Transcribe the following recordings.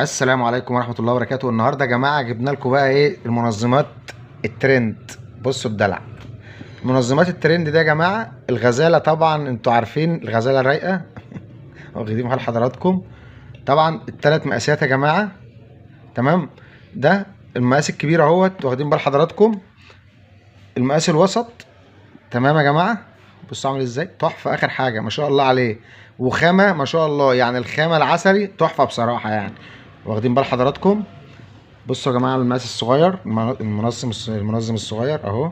السلام عليكم ورحمة الله وبركاته. النهارده يا جماعة جبنا لكم بقى ايه المنظمات الترند. بصوا الدلع، منظمات الترند ده يا جماعة. الغزالة طبعا انتوا عارفين الغزالة رايقة واخدين بال حضراتكم. طبعا التلات مقاسات يا جماعة، تمام. ده المقاس الكبير اهوت واخدين بال حضراتكم. المقاس الوسط، تمام يا جماعة. بصوا عامل ازاي تحفة، اخر حاجة ما شاء الله عليه. وخامة ما شاء الله، يعني الخامة العسلي تحفة بصراحة يعني، واخدين بال حضراتكم. بصوا يا جماعه المقاس الصغير، المنظم الصغير اهو.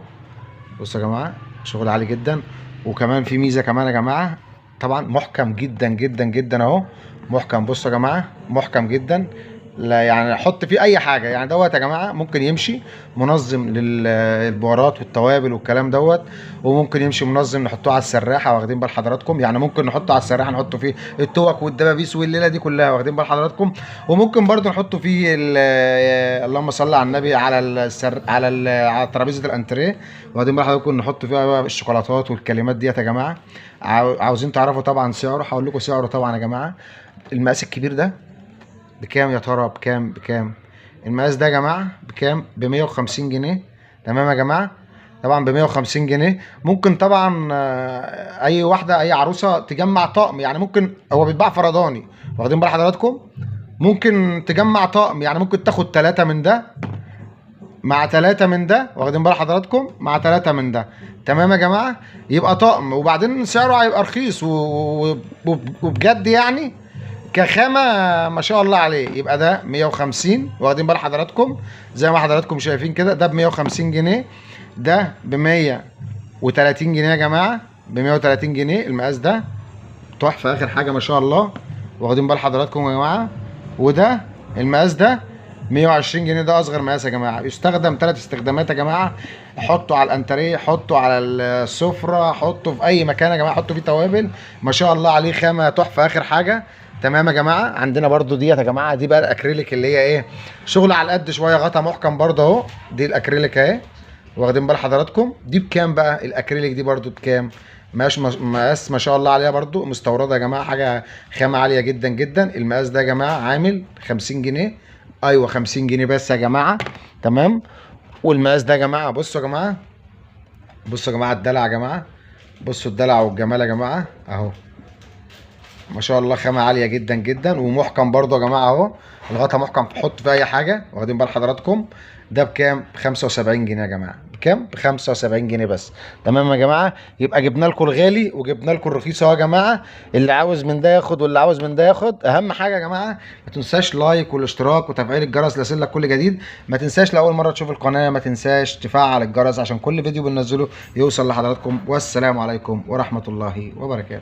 بصوا يا جماعه شغل عالي جدا. وكمان في ميزه كمان يا جماعه، طبعا محكم جدا جدا جدا اهو، محكم. بصوا يا جماعه محكم جدا، لا يعني حط فيه اي حاجه يعني. دوت يا جماعه ممكن يمشي منظم للبهارات والتوابل والكلام دوت. وممكن يمشي منظم نحطوه على السراحه، واخدين بال حضراتكم. يعني ممكن نحطه على السراحه، نحطه فيه التوك والدبابيس والليله دي كلها، واخدين بال حضراتكم. وممكن برضو نحطه فيه اللهم صل على النبي على على ترابيزه الانتريه، واخدين بال حضراتكم. نحط فيها بقى الشوكولاتات والكلمات ديت يا جماعه. عاوزين تعرفوا طبعا سعره، هقول لكم سعره طبعا يا جماعه. المقاس الكبير ده بكام يا ترى؟ بكام؟ المقاس ده يا جماعه بكام؟ ب 150 جنيه، تمام يا جماعه. طبعا ب 150 جنيه. ممكن طبعا اي واحده، اي عروسه تجمع طقم، يعني ممكن هو بيتباع فرداني، واخدين بال حضراتكم. ممكن تجمع طقم، يعني ممكن تاخد 3 من ده مع 3 من ده، واخدين بال حضراتكم، مع 3 من ده، تمام يا جماعه. يبقى طقم، وبعدين سعره هيبقى رخيص وبجد يعني كخامة ما شاء الله عليه. يبقى ده 150، واخدين بال حضراتكم زي ما حضراتكم شايفين كده. ده ب 150 جنيه، ده ب 130 جنيه يا جماعة، ب 130 جنيه. المقاس ده تحفة آخر حاجة ما شاء الله، واخدين بال حضراتكم يا جماعة. وده المقاس ده 120 جنيه، ده اصغر مقاس يا جماعه. يستخدم 3 استخدامات يا جماعه. حطه على الانتريه، حطه على السفره، حطه في اي مكان يا جماعه، حطه فيه توابل. ما شاء الله عليه، خامه تحفه اخر حاجه، تمام يا جماعه. عندنا برضو ديت يا جماعه، دي بقى الاكريليك اللي هي ايه، شغل على قد شويه، غطا محكم برضو اهو. دي الاكريليك اهي، واخدين بال حضراتكم. دي بكام بقى الاكريليك دي برضو بكام؟ مقاس ما شاء الله عليها برضو مستورده يا جماعه، حاجه خامه عاليه جدا جدا. المقاس ده يا جماعه عامل 50 جنيه، ايوه 50 جنيه بس يا جماعه، تمام. والمقاس ده يا جماعه، بصوا يا جماعه، بصوا يا جماعه الدلع يا جماعه، بصوا الدلع والجمال يا جماعه اهو. ما شاء الله خامه عاليه جدا جدا، ومحكم برضو يا جماعه اهو. الغطا محكم، تحط فيه اي حاجه، واخدين بال حضراتكم. ده بكام؟ ب 75 جنيه يا جماعه. بكام؟ ب 75 جنيه بس، تمام يا جماعه. يبقى جبنا لكم الغالي وجبنا لكم الرخيص اهو يا جماعه. اللي عاوز من ده ياخد، واللي عاوز من ده ياخد. اهم حاجه يا جماعه ما تنساش لايك والاشتراك وتفعيل الجرس ليصلك كل جديد. ما تنساش لاول مره تشوف القناه ما تنساش تفعل الجرس عشان كل فيديو بننزله يوصل لحضراتكم. والسلام عليكم ورحمه الله وبركاته.